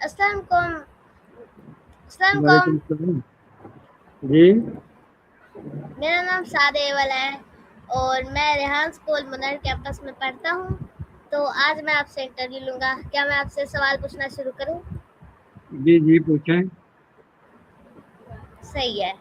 अस्सलाम वालेकुम। अस्सलाम वालेकुम वालेकुम। सलाम जी। मेरा नाम सादे वाला है और मैं रेहान स्कूल मुनर कैंपस में पढ़ता हूँ। तो आज मैं आपसे इंटरव्यू लूँगा। क्या मैं आपसे सवाल पूछना शुरू करूँ? जी जी पूछें। सही है।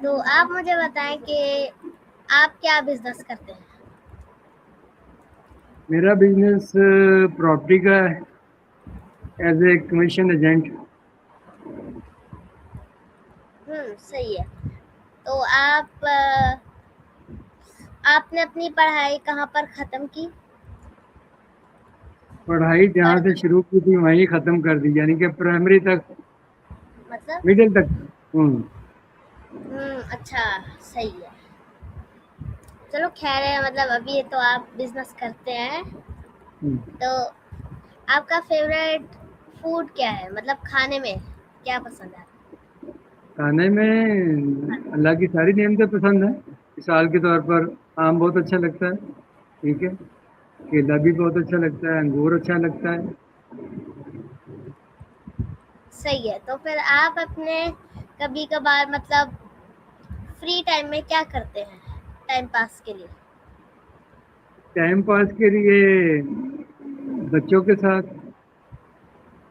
तो आप मुझे बताएं कि आप क्या बिजनेस करते हैं? मेरा बिजनेस प्रॉपर्टी का है, एज ए कमीशन एजेंट। सही है। तो आपने अपनी पढ़ाई कहाँ पर ख़त्म की? पढ़ाई जहाँ पढ़ से शुरू की थी वहीं ख़त्म कर दी, यानी कि प्राइमरी तक, मतलब मिडिल तक। अच्छा, सही है। चलो खैर है, मतलब अभी तो आप बिजनेस करते हैं। हम्म। तो आपका फेवरेट फूड क्या है? मतलब खाने में क्या पसंद है? खाने में अल्लाह की सारी नेमतें पसंद है। मिसाल के तौर पर आम बहुत अच्छा लगता है, ठीक है। केला भी बहुत अच्छा लगता है, अंगूर अच्छा लगता है। सही है। तो फिर आप अपने कभी कभार मतलब फ्री टाइम में क्या करते हैं टाइम पास के लिए? टाइम पास के लिए बच्चों के साथ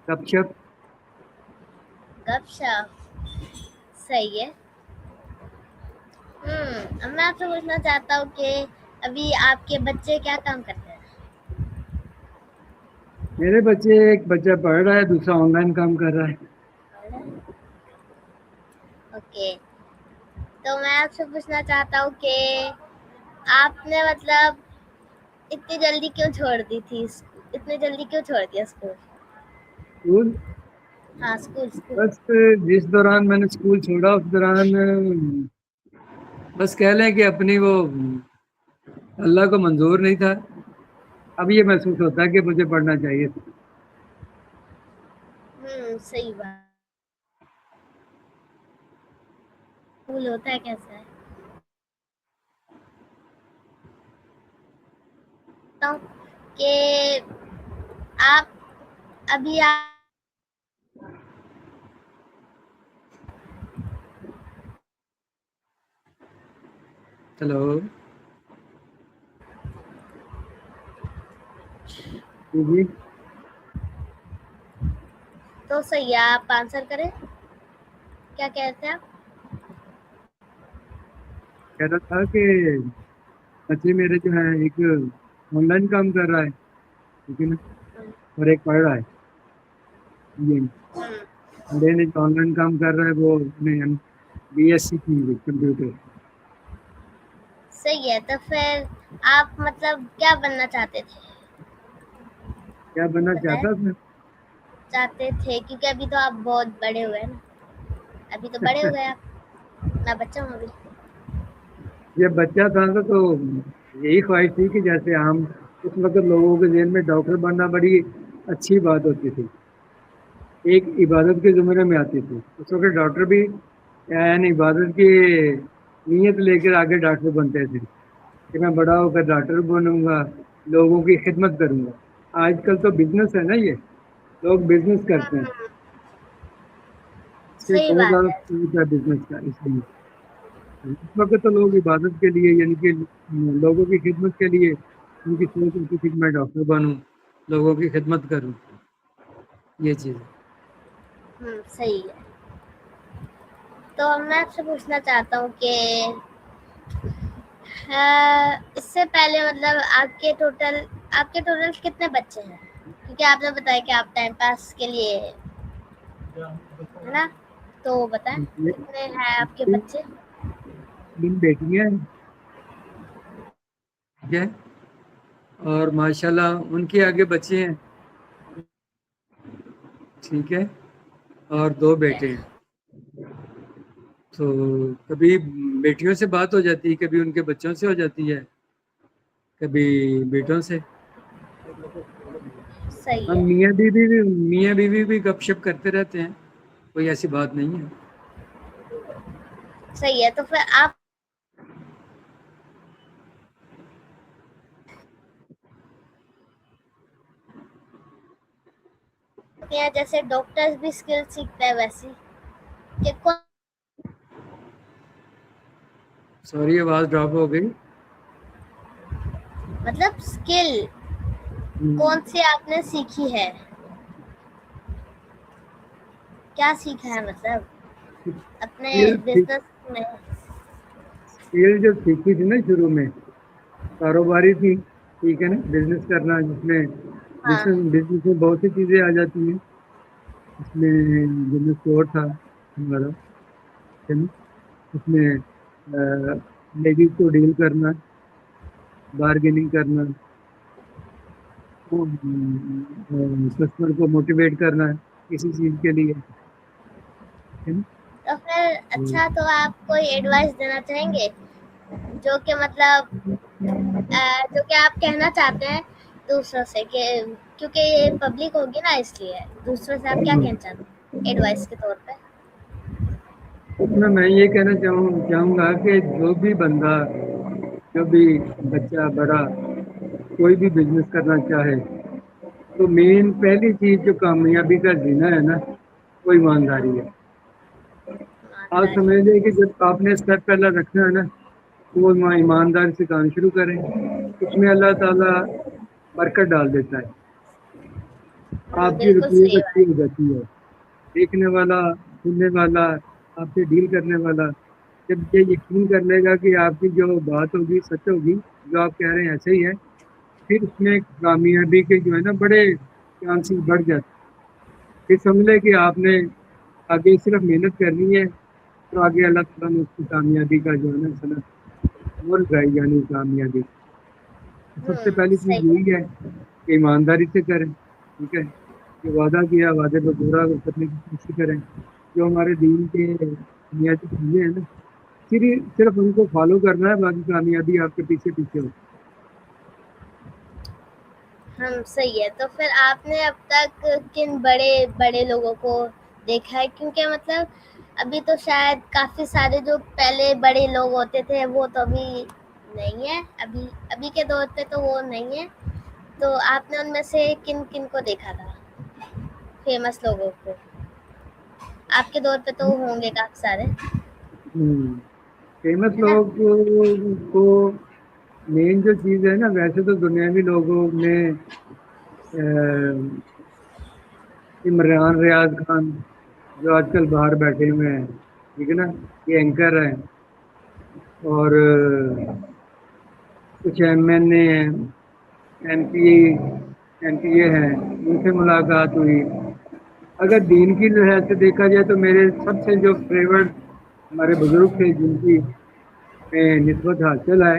गपशप। गपशप। सही है। अब मैं आपसे पूछना चाहता हूँ कि अभी आपके बच्चे क्या काम करते हैं? मेरे बच्चे, एक बच्चा पढ़ रहा है, दूसरा ऑनलाइन काम कर रहा है। ओके। तो मैं आपसे पूछना चाहता हूँ कि आपने मतलब इतनी जल्दी क्यों छोड़ दी थी इतनी जल्दी क्यों छोड़ दिया स्कूल? स्कूल, हाँ, स्कूल। बस जिस दौरान मैंने स्कूल छोड़ा उस दौरान बस कह लें कि अपनी वो अल्लाह को मंजूर नहीं था। अब ये महसूस होता है कि मुझे पढ़ना चाहिए था। सही बात। स्कूल होता है कैसा है तो कि आप अभी आप हेलो जी जी। तो सही है, आप आंसर करें। क्या कहते हैं आप? कह रहा था कि बच्चे मेरे जो है, एक ऑनलाइन काम कर रहा है, ठीक है ना, और एक पढ़ रहा है। ये हम्म, बड़े ने जो ऑनलाइन काम कर रहा है वो ने बीएससी की हुई कंप्यूटर। सही है। तो फिर आप मतलब क्या बनना चाहते थे? क्या बनना बताएं। चाहता था? चाहते थे क्योंकि अभी तो आप बहुत बड़े हुए हैं ना। अभी तो बड़े हो गए आप। मैं बच्चा हूँ अभी। जब बच्चा था तो यही ख्वाहिश थी कि जैसे हम उस वक्त लोगों के जेल में डॉक्टर बनना बड़ी अच्छी बात होती थी, एक इबादत के ज़ुमरे में आती थी। उस वक्त डॉक्टर भी यानी इबादत की नीयत लेकर आगे डॉक्टर बनते थे कि मैं बड़ा होकर डॉक्टर बनूंगा, लोगों की खिदमत करूंगा। आजकल तो बिजनेस है ना, ये लोग बिजनेस करते हैं। इससे सही बहुत बात ज़्यादा है। स्कोप है बिजनेस का। इसलिए उस वक्त तो लोग इबादत के लिए, यानी कि लोगों की खिदमत के लिए उनकी सोच होती थी कि मैं डॉक्टर बनूं, लोगों की खिदमत करूं, ये चीज़। सही है। तो अब मैं आपसे पूछना चाहता हूँ कि इससे पहले मतलब आपके टोटल कितने बच्चे हैं? क्योंकि आपने बताया कि आप टाइम पास के लिए, है ना? तो बताएं कितने हैं आपके तीन बच्चे? तीन बेटियां हैं, ठीक है, और माशाल्लाह उनके आगे बच्चे हैं, ठीक है, और दो बेटे हैं। तो कभी बेटियों से बात हो जाती है, कभी उनके बच्चों से हो जाती है, कभी बेटों से। सही हम है। मियाँ बीवी भी गपशप करते रहते हैं, कोई ऐसी बात नहीं है। सही है। तो फिर आप हैं, जैसे डॉक्टर्स भी स्किल सीखते हैं वैसी कि कौन, सॉरी आवाज ड्रॉप हो गई। मतलब स्किल कौन सी आपने सीखी है, क्या सीखा है मतलब अपने बिजनेस में? स्किल जो सीखी थी ना शुरू में कारोबारी थी, ठीक है ना, बिजनेस करना, जिसमें हाँ बिजनेस में बहुत सी चीजें आ जाती हैं। इसमें बिजनेस स्टोर था हमारा, है ना, उसमें लेडीज को डील करना, बार्गेनिंग करना, कस्टमर को मोटिवेट करना किसी चीज के लिए, है ना। तो फिर अच्छा, तो आप कोई एडवाइस देना चाहेंगे जो कि मतलब जो कि आप कहना चाहते हैं दूसरों से कि, क्योंकि ये पब्लिक होगी ना, इसलिए दूसरों से आप क्या कहना चाहते हैं एडवाइस के तौर पे? उसमें मैं ये कहना चाहूँगा कि जो भी बंदा, जो भी बच्चा बड़ा कोई भी बिजनेस करना चाहे, तो मेन पहली चीज जो कामयाबी का जीना है ना, वो ईमानदारी है। आप समझ लें कि जब आपने स्टेप पहला रखना है ना, तो वो ईमानदारी से काम शुरू करें, उसमें अल्लाह ताला बरकत डाल देता है, आपकी बिल्कुल रिपोर्ट सही अच्छी बात। हो जाती है। देखने वाला, सुनने वाला, आपसे डील करने वाला जब ये यकीन कर लेगा कि आपकी जो बात होगी सच होगी, जो आप कह रहे हैं ऐसे ही है, फिर उसमें कामयाबी के जो है ना बड़े चांसेस बढ़ जाते हैं। फिर समझ लें कि आपने आगे सिर्फ मेहनत करनी है, तो आगे अल्लाह ताला ने उसकी कामयाबी का जो है ना सनद वो लगाई जानी कामयाबी। सबसे पहली सही चीज़ है। यही है कि ईमानदारी से करें, ठीक है, जो वादा किया वादे पर पूरा करने की कोशिश करें। जो हमारे दीन के बुनियादी चीज़ें हैं ना, सिर्फ उनको फॉलो करना है, बाकी कामयाबी आपके पीछे पीछे हो। सही है। तो फिर आपने अब तक किन बड़े बड़े लोगों को देखा है? क्योंकि मतलब अभी तो शायद काफी सारे जो पहले बड़े लोग होते थे वो तो अभी नहीं है, अभी अभी के दौर पे तो वो नहीं है। तो आपने उनमें से किन किन को देखा था, फेमस लोगों को? आपके दौर पे तो होंगे काफी सारे, फेमस है ना? लोग को मेन जो चीज़ है ना, वैसे तो दुनियावी लोगों में इमरान रियाज खान जो आजकल बाहर बैठे हुए हैं, ठीक है ना, ये एंकर हैं, और कुछ एमएनए हैं, एमपी एमपीए हैं, उनसे मुलाकात हुई। अगर दीन की लिहाज से देखा जाए तो मेरे सबसे जो फेवरेट हमारे बुजुर्ग थे जिनकी निस्बत हासिल है,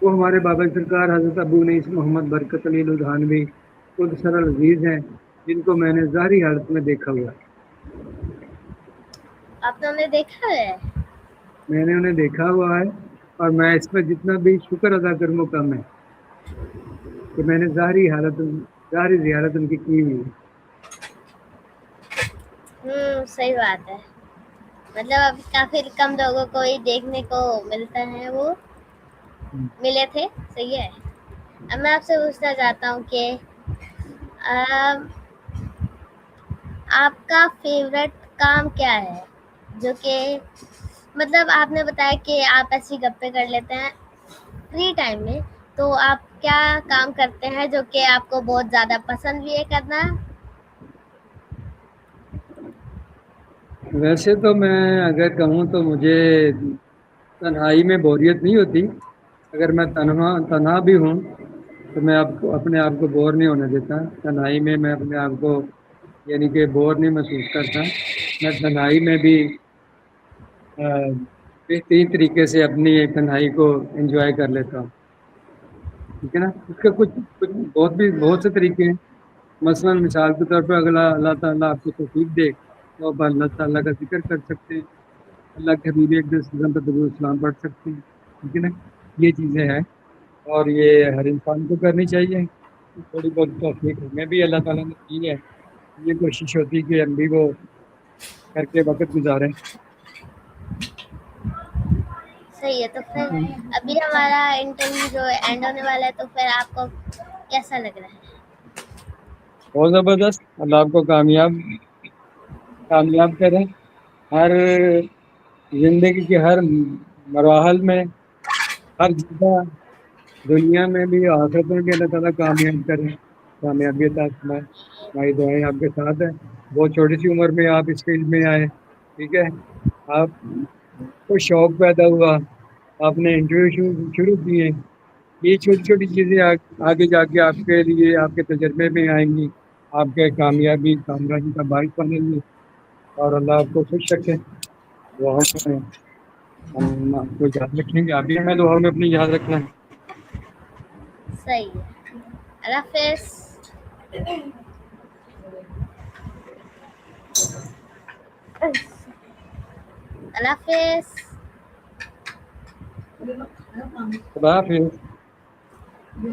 वो हमारे बाबा सरकार हजरत अबू नईस मोहम्मद बरकत अली लुधियानवी खुद सरल अजीज हैं, जिनको मैंने ज़ाहरी हालत में देखा हुआ है। आपने उन्हें देखा है? मैंने उन्हें देखा हुआ है, और मैं इस पर जितना भी शुक्र अदा करूँ वो कम है कि मैंने ज़ाहरी ज़ियारत उनकी की हुई है। सही बात है। मतलब अब काफी कम लोगों को ही देखने को मिलता है, वो मिले थे। सही है। अब मैं आपसे पूछना चाहता हूँ कि अम, आपका फेवरेट काम क्या है, जो कि मतलब आपने बताया कि आप ऐसी गप्पे कर लेते हैं फ्री टाइम में, तो आप क्या काम करते हैं जो कि आपको बहुत ज्यादा पसंद भी है करना? वैसे तो मैं अगर कहूँ तो मुझे तन्हाई में बोरियत नहीं होती। अगर मैं तन्हा भी हूँ तो मैं आपको अपने आप को बोर नहीं होने देता। तन्हाई में मैं अपने आप को यानी कि बोर नहीं महसूस करता। मैं तन्हाई में भी बेहतरीन तरीके से अपनी तन्हाई को एंजॉय कर लेता हूँ, ठीक है ना। इसके कुछ कुछ बहुत से तरीके हैं। मसलन मिसाल के तौर पर अगर अल्लाह ताला आपको तौफीक दे तो आप अल्लाह ताला का जिक्र कर सकते हैं, अल्लाह के हबीब एक वसल्लम पर दुरूद सलाम पढ़ सकते हैं, ठीक है ना। ये चीज़ें हैं और ये हर इंसान को करनी चाहिए। थोड़ी बहुत तौफीक हमें भी अल्लाह ताला ने दी है, ये कोशिश होती है कि हम भी वो करके वक्त गुजारें। सही है। तो फिर अभी हमारा इंटरव्यू जो है एंड होने वाला है, तो फिर आपको कैसा लग रहा है? بہت زبردست. اللہ آپ کو کامیاب کرے ہر زندگی کے ہر مراحل میں, ہر جگہ, دنیا میں بھی آخرت میں بھی اللہ تعالیٰ کامیاب کرے, کامیابی عطا فرمائے. ہماری دعائیں آپ کے ساتھ ہیں. بہت چھوٹی سی عمر میں آپ اس فیلڈ میں آئے, ٹھیک ہے, آپ کو شوق پیدا ہوا, آپ نے انٹرویو شروع کیے. یہ چھوٹی چھوٹی چیزیں آگے جا کے آپ کے لیے آپ کے تجربے میں آئیں گی, آپ کے کامیابی کا باعث بنیں گی, اور اللہ آپ کو خوش رکھے. ہم آپ کو یاد رکھیں گے, آپ بھی ہمیں دعاؤں میں اپنی یاد رکھنا ہے. صحیح ہے. اللہ حافظ. اللہ حافظ. خدا حافظ.